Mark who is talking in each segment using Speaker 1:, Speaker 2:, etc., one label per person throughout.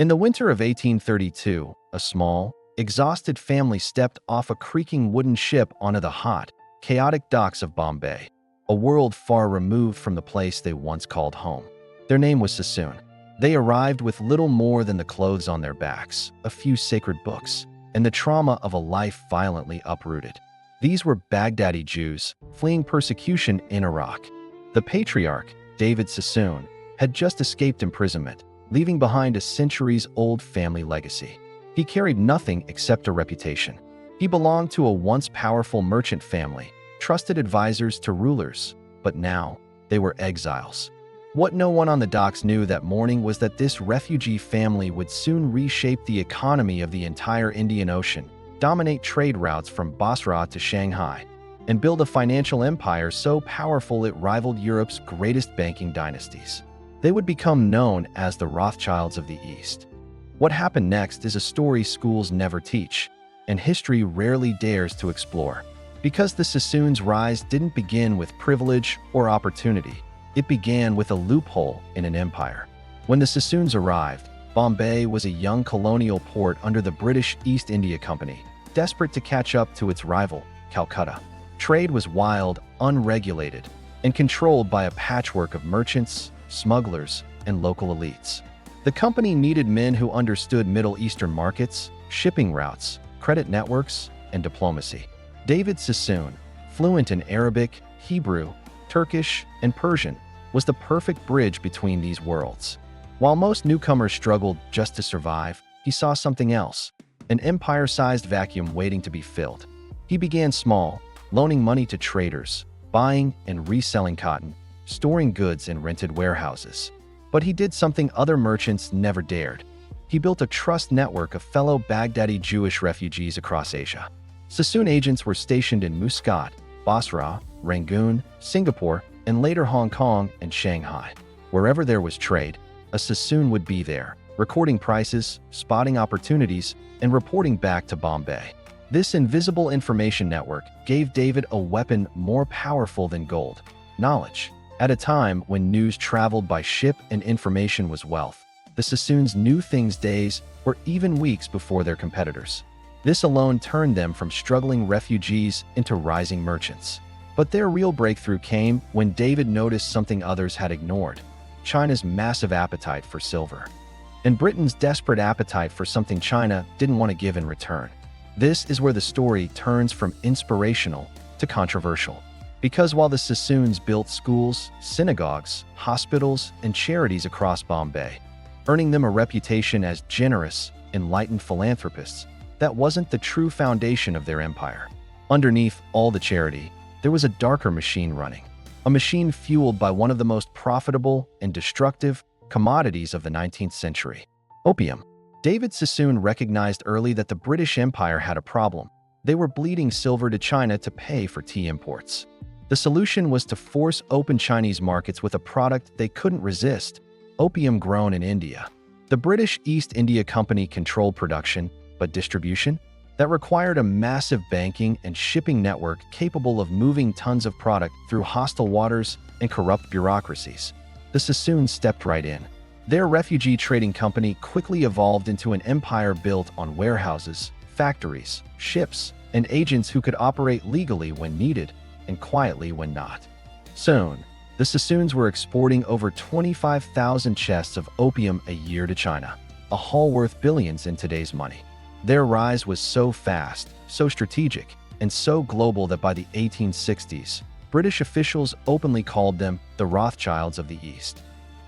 Speaker 1: In the winter of 1832, a small, exhausted family stepped off a creaking wooden ship onto the hot, chaotic docks of Bombay, a world far removed from the place they once called home. Their name was Sassoon. They arrived with little more than the clothes on their backs, a few sacred books, and the trauma of a life violently uprooted. These were Baghdadi Jews fleeing persecution in Iraq. The patriarch, David Sassoon, had just escaped imprisonment, leaving behind a centuries-old family legacy. He carried nothing except a reputation. He belonged to a once powerful merchant family, trusted advisors to rulers, but now they were exiles. What no one on the docks knew that morning was that this refugee family would soon reshape the economy of the entire Indian Ocean, dominate trade routes from Basra to Shanghai, and build a financial empire so powerful it rivaled Europe's greatest banking dynasties. They would become known as the Rothschilds of the East. What happened next is a story schools never teach, and history rarely dares to explore. Because the Sassoons' rise didn't begin with privilege or opportunity, it began with a loophole in an empire. When the Sassoons arrived, Bombay was a young colonial port under the British East India Company, desperate to catch up to its rival, Calcutta. Trade was wild, unregulated, and controlled by a patchwork of merchants, smugglers, and local elites. The company needed men who understood Middle Eastern markets, shipping routes, credit networks, and diplomacy. David Sassoon, fluent in Arabic, Hebrew, Turkish, and Persian, was the perfect bridge between these worlds. While most newcomers struggled just to survive, he saw something else, an empire-sized vacuum waiting to be filled. He began small, loaning money to traders, buying and reselling cotton, storing goods in rented warehouses. But he did something other merchants never dared. He built a trust network of fellow Baghdadi Jewish refugees across Asia. Sassoon agents were stationed in Muscat, Basra, Rangoon, Singapore, and later Hong Kong and Shanghai. Wherever there was trade, a Sassoon would be there, recording prices, spotting opportunities, and reporting back to Bombay. This invisible information network gave David a weapon more powerful than gold: knowledge. At a time when news traveled by ship and information was wealth, the Sassoons knew things days or even weeks before their competitors. This alone turned them from struggling refugees into rising merchants. But their real breakthrough came when David noticed something others had ignored: China's massive appetite for silver, and Britain's desperate appetite for something China didn't want to give in return. This is where the story turns from inspirational to controversial. Because while the Sassoons built schools, synagogues, hospitals, and charities across Bombay, earning them a reputation as generous, enlightened philanthropists, that wasn't the true foundation of their empire. Underneath all the charity, there was a darker machine running, a machine fueled by one of the most profitable and destructive commodities of the 19th century: opium. David Sassoon recognized early that the British Empire had a problem. They were bleeding silver to China to pay for tea imports. The solution was to force open Chinese markets with a product they couldn't resist: opium grown in India. The British East India Company controlled production, but distribution? That required a massive banking and shipping network capable of moving tons of product through hostile waters and corrupt bureaucracies. The Sassoons stepped right in. Their refugee trading company quickly evolved into an empire built on warehouses, factories, ships, and agents who could operate legally when needed and quietly when not. Soon, the Sassoons were exporting over 25,000 chests of opium a year to China, a haul worth billions in today's money. Their rise was so fast, so strategic, and so global that by the 1860s, British officials openly called them the Rothschilds of the East.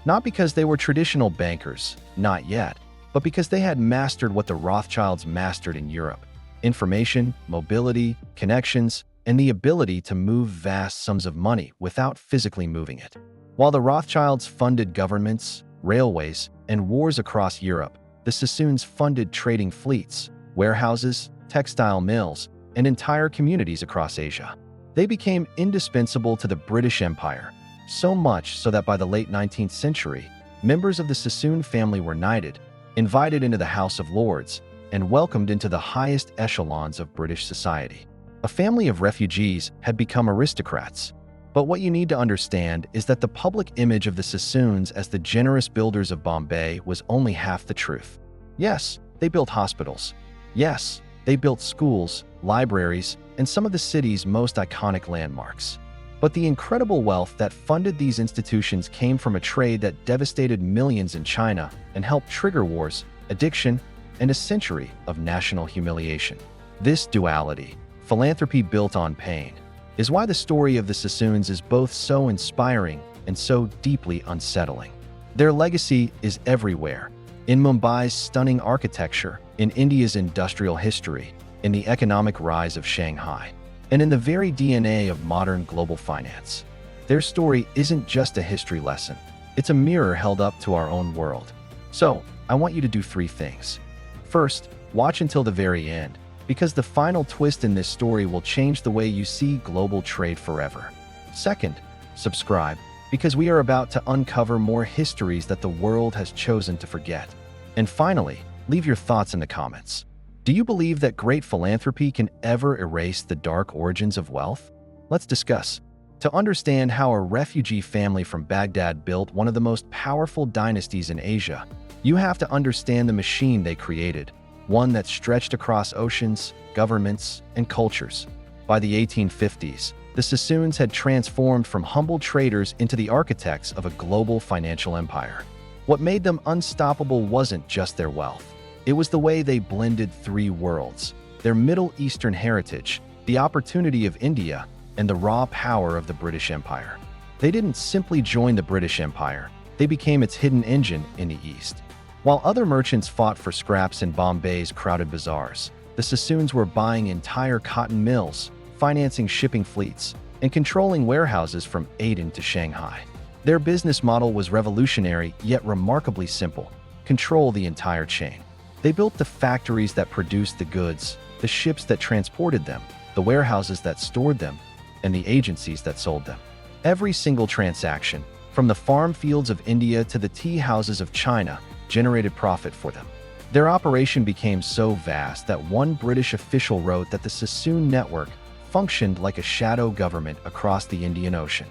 Speaker 1: Not because they were traditional bankers, not yet, but because they had mastered what the Rothschilds mastered in Europe: information, mobility, connections, and the ability to move vast sums of money without physically moving it. While the Rothschilds funded governments, railways, and wars across Europe, the Sassoons funded trading fleets, warehouses, textile mills, and entire communities across Asia. They became indispensable to the British Empire, so much so that by the late 19th century, members of the Sassoon family were knighted, invited into the House of Lords, and welcomed into the highest echelons of British society. A family of refugees had become aristocrats. But what you need to understand is that the public image of the Sassoons as the generous builders of Bombay was only half the truth. Yes, they built hospitals. Yes, they built schools, libraries, and some of the city's most iconic landmarks. But the incredible wealth that funded these institutions came from a trade that devastated millions in China and helped trigger wars, addiction, and a century of national humiliation. This duality, philanthropy built on pain, is why the story of the Sassoons is both so inspiring and so deeply unsettling. Their legacy is everywhere, in Mumbai's stunning architecture, in India's industrial history, in the economic rise of Shanghai, and in the very DNA of modern global finance. Their story isn't just a history lesson, it's a mirror held up to our own world. So, I want you to do 3 things. First, watch until the very end, because the final twist in this story will change the way you see global trade forever. Second, subscribe, because we are about to uncover more histories that the world has chosen to forget. And finally, leave your thoughts in the comments. Do you believe that great philanthropy can ever erase the dark origins of wealth? Let's discuss. To understand how a refugee family from Baghdad built one of the most powerful dynasties in Asia, you have to understand the machine they created, one that stretched across oceans, governments, and cultures. By the 1850s, the Sassoons had transformed from humble traders into the architects of a global financial empire. What made them unstoppable wasn't just their wealth. It was the way they blended 3 worlds: their Middle Eastern heritage, the opportunity of India, and the raw power of the British Empire. They didn't simply join the British Empire, they became its hidden engine in the East. While other merchants fought for scraps in Bombay's crowded bazaars, the Sassoons were buying entire cotton mills, financing shipping fleets, and controlling warehouses from Aden to Shanghai. Their business model was revolutionary yet remarkably simple: control the entire chain. They built the factories that produced the goods, the ships that transported them, the warehouses that stored them, and the agencies that sold them. Every single transaction, from the farm fields of India to the tea houses of China, generated profit for them. Their operation became so vast that one British official wrote that the Sassoon network functioned like a shadow government across the Indian Ocean.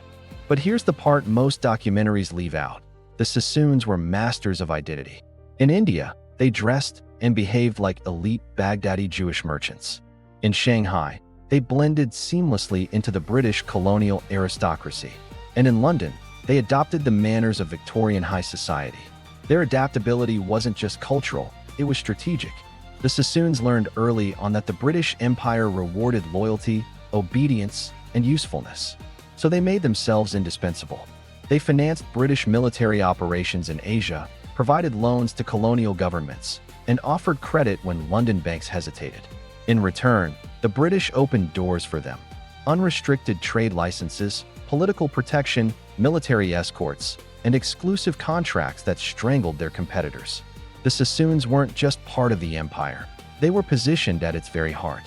Speaker 1: But here's the part most documentaries leave out: the Sassoons were masters of identity. In India, they dressed and behaved like elite Baghdadi Jewish merchants. In Shanghai, they blended seamlessly into the British colonial aristocracy. And in London, they adopted the manners of Victorian high society. Their adaptability wasn't just cultural, it was strategic. The Sassoons learned early on that the British Empire rewarded loyalty, obedience, and usefulness. So they made themselves indispensable. They financed British military operations in Asia, provided loans to colonial governments, and offered credit when London banks hesitated. In return, the British opened doors for them: unrestricted trade licenses, political protection, military escorts, and exclusive contracts that strangled their competitors. The Sassoons weren't just part of the empire, they were positioned at its very heart.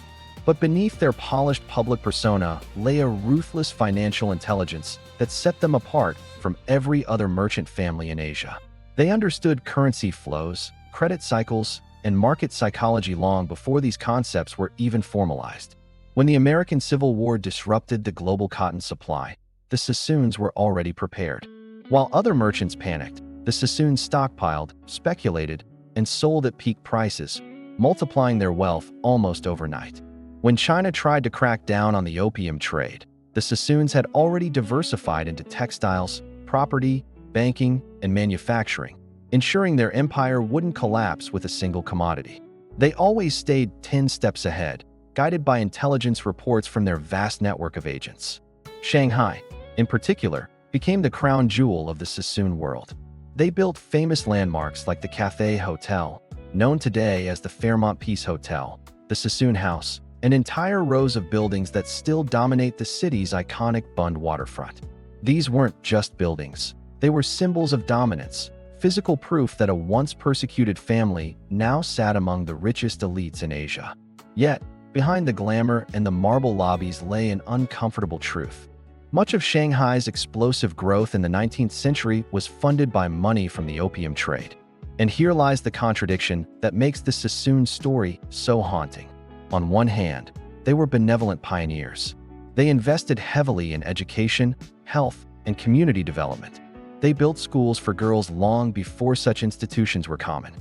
Speaker 1: But beneath their polished public persona lay a ruthless financial intelligence that set them apart from every other merchant family in Asia. They understood currency flows, credit cycles, and market psychology long before these concepts were even formalized. When the American Civil War disrupted the global cotton supply, the Sassoons were already prepared. While other merchants panicked, the Sassoons stockpiled, speculated, and sold at peak prices, multiplying their wealth almost overnight. When China tried to crack down on the opium trade, the Sassoons had already diversified into textiles, property, banking, and manufacturing, ensuring their empire wouldn't collapse with a single commodity. They always stayed 10 steps ahead, guided by intelligence reports from their vast network of agents. Shanghai, in particular, became the crown jewel of the Sassoon world. They built famous landmarks like the Cathay Hotel, known today as the Fairmont Peace Hotel, the Sassoon House, and entire rows of buildings that still dominate the city's iconic Bund waterfront. These weren't just buildings. They were symbols of dominance, physical proof that a once persecuted family now sat among the richest elites in Asia. Yet, behind the glamour and the marble lobbies lay an uncomfortable truth. Much of Shanghai's explosive growth in the 19th century was funded by money from the opium trade. And here lies the contradiction that makes the Sassoon story so haunting. On one hand, they were benevolent pioneers. They invested heavily in education, health, and community development. They built schools for girls long before such institutions were common.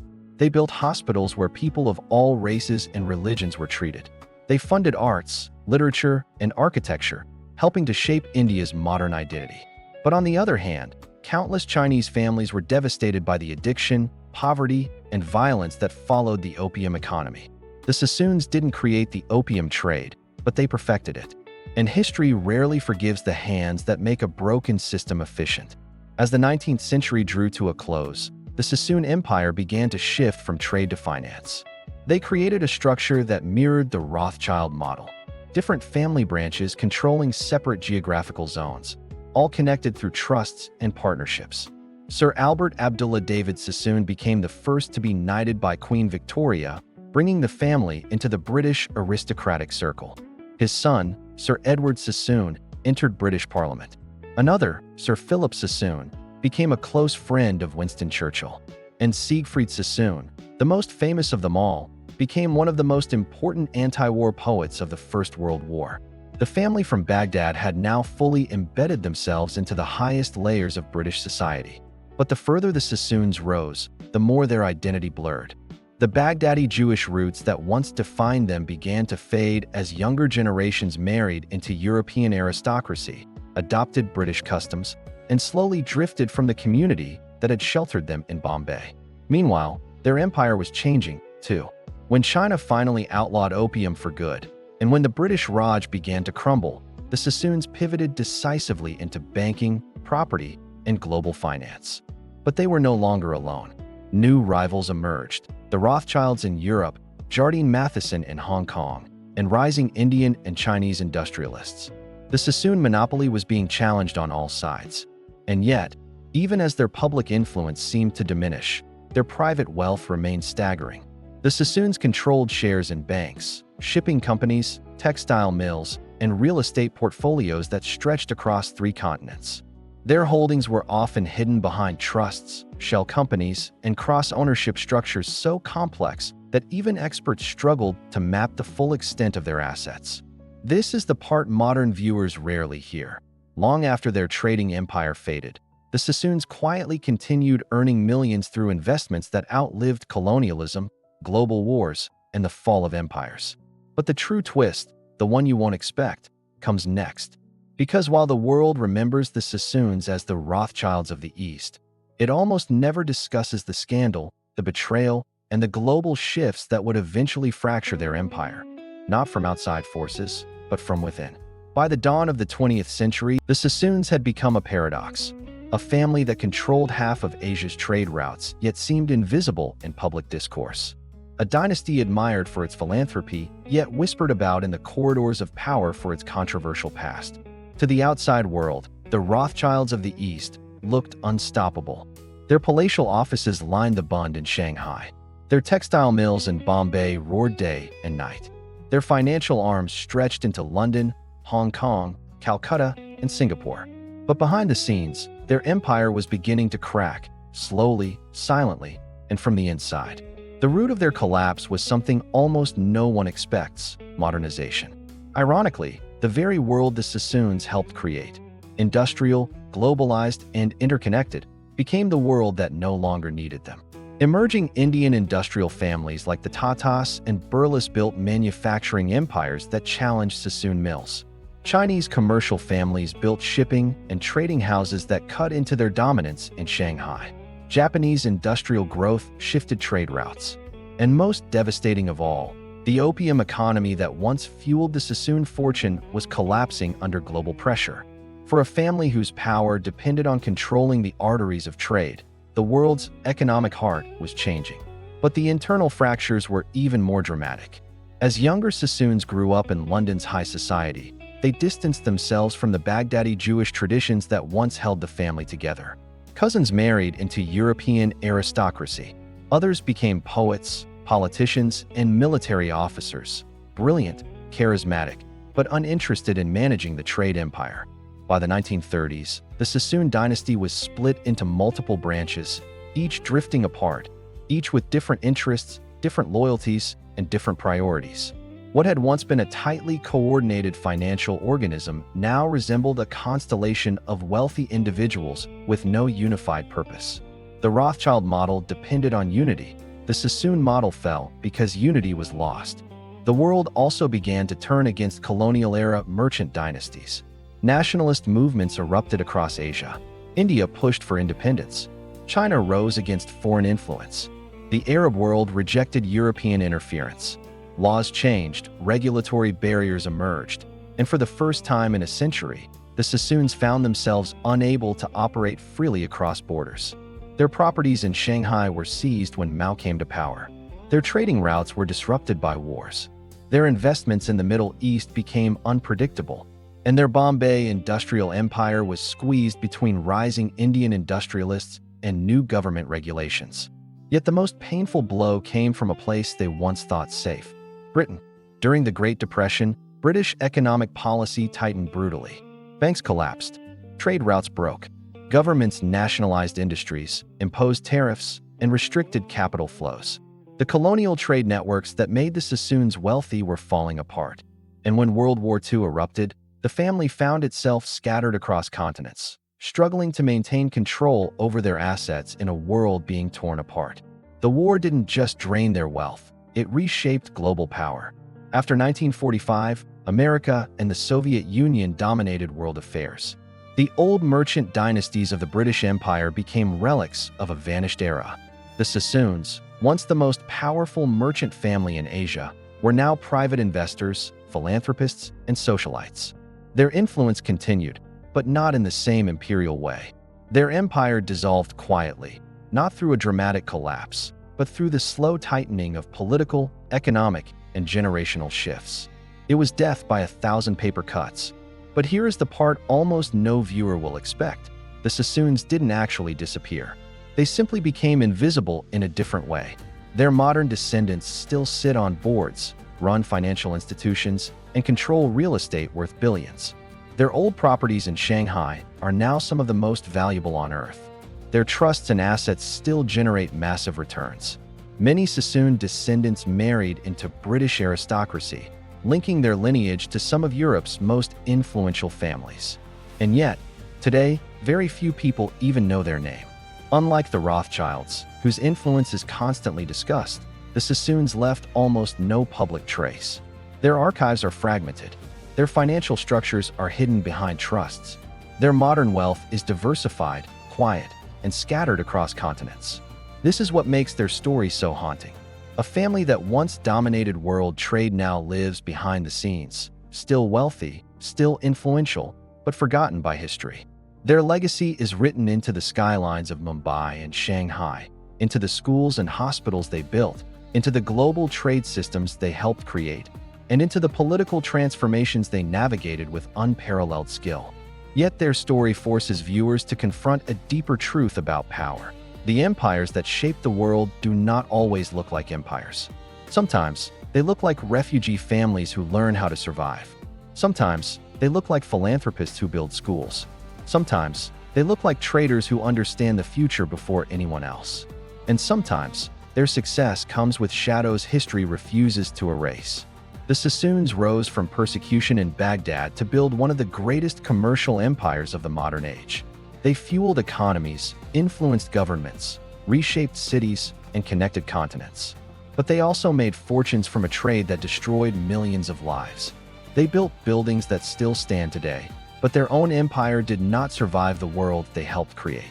Speaker 1: They built hospitals where people of all races and religions were treated. They funded arts, literature, and architecture, helping to shape India's modern identity. But on the other hand, countless Chinese families were devastated by the addiction, poverty, and violence that followed the opium economy. The Sassoons didn't create the opium trade, but they perfected it. And history rarely forgives the hands that make a broken system efficient. As the 19th century drew to a close, the Sassoon Empire began to shift from trade to finance. They created a structure that mirrored the Rothschild model. Different family branches controlling separate geographical zones, all connected through trusts and partnerships. Sir Albert Abdullah David Sassoon became the first to be knighted by Queen Victoria, bringing the family into the British aristocratic circle. His son, Sir Edward Sassoon, entered British Parliament. Another, Sir Philip Sassoon, became a close friend of Winston Churchill. And Siegfried Sassoon, the most famous of them all, became one of the most important anti-war poets of the First World War. The family from Baghdad had now fully embedded themselves into the highest layers of British society. But the further the Sassoons rose, the more their identity blurred. The Baghdadi Jewish roots that once defined them began to fade as younger generations married into European aristocracy, adopted British customs, and slowly drifted from the community that had sheltered them in Bombay. Meanwhile, their empire was changing, too. When China finally outlawed opium for good, and when the British Raj began to crumble, the Sassoons pivoted decisively into banking, property, and global finance. But they were no longer alone. New rivals emerged: the Rothschilds in Europe, Jardine Matheson in Hong Kong, and rising Indian and Chinese industrialists. The Sassoon monopoly was being challenged on all sides. And yet, even as their public influence seemed to diminish, their private wealth remained staggering. The Sassoons controlled shares in banks, shipping companies, textile mills, and real estate portfolios that stretched across 3 continents. Their holdings were often hidden behind trusts, shell companies, and cross-ownership structures so complex that even experts struggled to map the full extent of their assets. This is the part modern viewers rarely hear. Long after their trading empire faded, the Sassoons quietly continued earning millions through investments that outlived colonialism, global wars, and the fall of empires. But the true twist, the one you won't expect, comes next. Because while the world remembers the Sassoons as the Rothschilds of the East, it almost never discusses the scandal, the betrayal, and the global shifts that would eventually fracture their empire, not from outside forces, but from within. By the dawn of the 20th century, the Sassoons had become a paradox, a family that controlled half of Asia's trade routes yet seemed invisible in public discourse. A dynasty admired for its philanthropy, yet whispered about in the corridors of power for its controversial past. To the outside world, the Rothschilds of the East looked unstoppable. Their palatial offices lined the Bund in Shanghai. Their textile mills in Bombay roared day and night. Their financial arms stretched into London, Hong Kong, Calcutta, and Singapore. But behind the scenes, their empire was beginning to crack, slowly, silently, and from the inside. The root of their collapse was something almost no one expects: modernization. Ironically, the very world the Sassoons helped create, industrial, globalized, and interconnected, became the world that no longer needed them. Emerging Indian industrial families like the Tatas and Birlas built manufacturing empires that challenged Sassoon mills. Chinese commercial families built shipping and trading houses that cut into their dominance in Shanghai. Japanese industrial growth shifted trade routes. And most devastating of all, the opium economy that once fueled the Sassoon fortune was collapsing under global pressure. For a family whose power depended on controlling the arteries of trade, the world's economic heart was changing. But the internal fractures were even more dramatic. As younger Sassoons grew up in London's high society, they distanced themselves from the Baghdadi Jewish traditions that once held the family together. Cousins married into European aristocracy. Others became poets, politicians, and military officers, brilliant, charismatic, but uninterested in managing the trade empire. By the 1930s, the Sassoon dynasty was split into multiple branches, each drifting apart, each with different interests, different loyalties, and different priorities. What had once been a tightly coordinated financial organism now resembled a constellation of wealthy individuals with no unified purpose. The Rothschild model depended on unity, the Sassoon model fell because unity was lost. The world also began to turn against colonial-era merchant dynasties. Nationalist movements erupted across Asia. India pushed for independence. China rose against foreign influence. The Arab world rejected European interference. Laws changed, regulatory barriers emerged, and for the first time in a century, the Sassoons found themselves unable to operate freely across borders. Their properties in Shanghai were seized when Mao came to power. Their trading routes were disrupted by wars. Their investments in the Middle East became unpredictable, and their Bombay industrial empire was squeezed between rising Indian industrialists and new government regulations. Yet the most painful blow came from a place they once thought safe: Britain. During the Great Depression, British economic policy tightened brutally. Banks collapsed. Trade routes broke. Governments nationalized industries, imposed tariffs, and restricted capital flows. The colonial trade networks that made the Sassoons wealthy were falling apart. And when World War II erupted, the family found itself scattered across continents, struggling to maintain control over their assets in a world being torn apart. The war didn't just drain their wealth, it reshaped global power. After 1945, America and the Soviet Union dominated world affairs. The old merchant dynasties of the British Empire became relics of a vanished era. The Sassoons, once the most powerful merchant family in Asia, were now private investors, philanthropists, and socialites. Their influence continued, but not in the same imperial way. Their empire dissolved quietly, not through a dramatic collapse, but through the slow tightening of political, economic, and generational shifts. It was death by 1,000 paper cuts. But here is the part almost no viewer will expect. The Sassoons didn't actually disappear. They simply became invisible in a different way. Their modern descendants still sit on boards, run financial institutions, and control real estate worth billions. Their old properties in Shanghai are now some of the most valuable on earth. Their trusts and assets still generate massive returns. Many Sassoon descendants married into British aristocracy, linking their lineage to some of Europe's most influential families. And yet, today, very few people even know their name. Unlike the Rothschilds, whose influence is constantly discussed, the Sassoons left almost no public trace. Their archives are fragmented. Their financial structures are hidden behind trusts. Their modern wealth is diversified, quiet, and scattered across continents. This is what makes their story so haunting. A family that once dominated world trade now lives behind the scenes, still wealthy, still influential, but forgotten by history. Their legacy is written into the skylines of Mumbai and Shanghai, into the schools and hospitals they built, into the global trade systems they helped create, and into the political transformations they navigated with unparalleled skill. Yet their story forces viewers to confront a deeper truth about power. The empires that shape the world do not always look like empires. Sometimes, they look like refugee families who learn how to survive. Sometimes, they look like philanthropists who build schools. Sometimes, they look like traders who understand the future before anyone else. And sometimes, their success comes with shadows history refuses to erase. The Sassoons rose from persecution in Baghdad to build one of the greatest commercial empires of the modern age. They fueled economies, influenced governments, reshaped cities, and connected continents. But they also made fortunes from a trade that destroyed millions of lives. They built buildings that still stand today, but their own empire did not survive the world they helped create.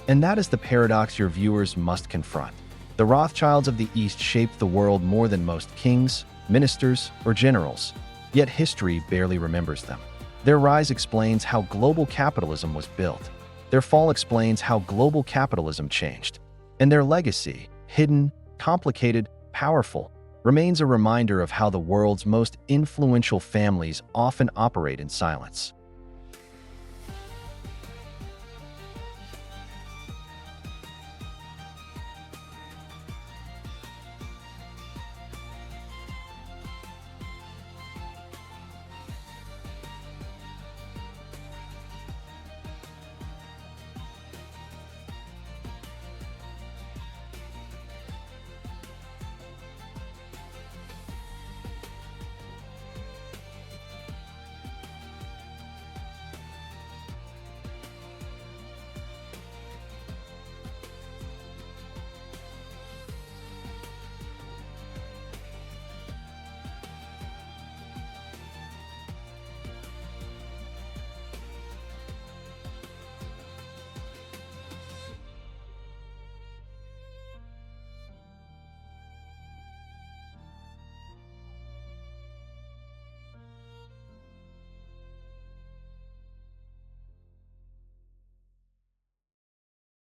Speaker 1: And that is the paradox your viewers must confront. The Rothschilds of the East shaped the world more than most kings, ministers, or generals, yet history barely remembers them. Their rise explains how global capitalism was built. Their fall explains how global capitalism changed. And their legacy, hidden, complicated, powerful, remains a reminder of how the world's most influential families often operate in silence.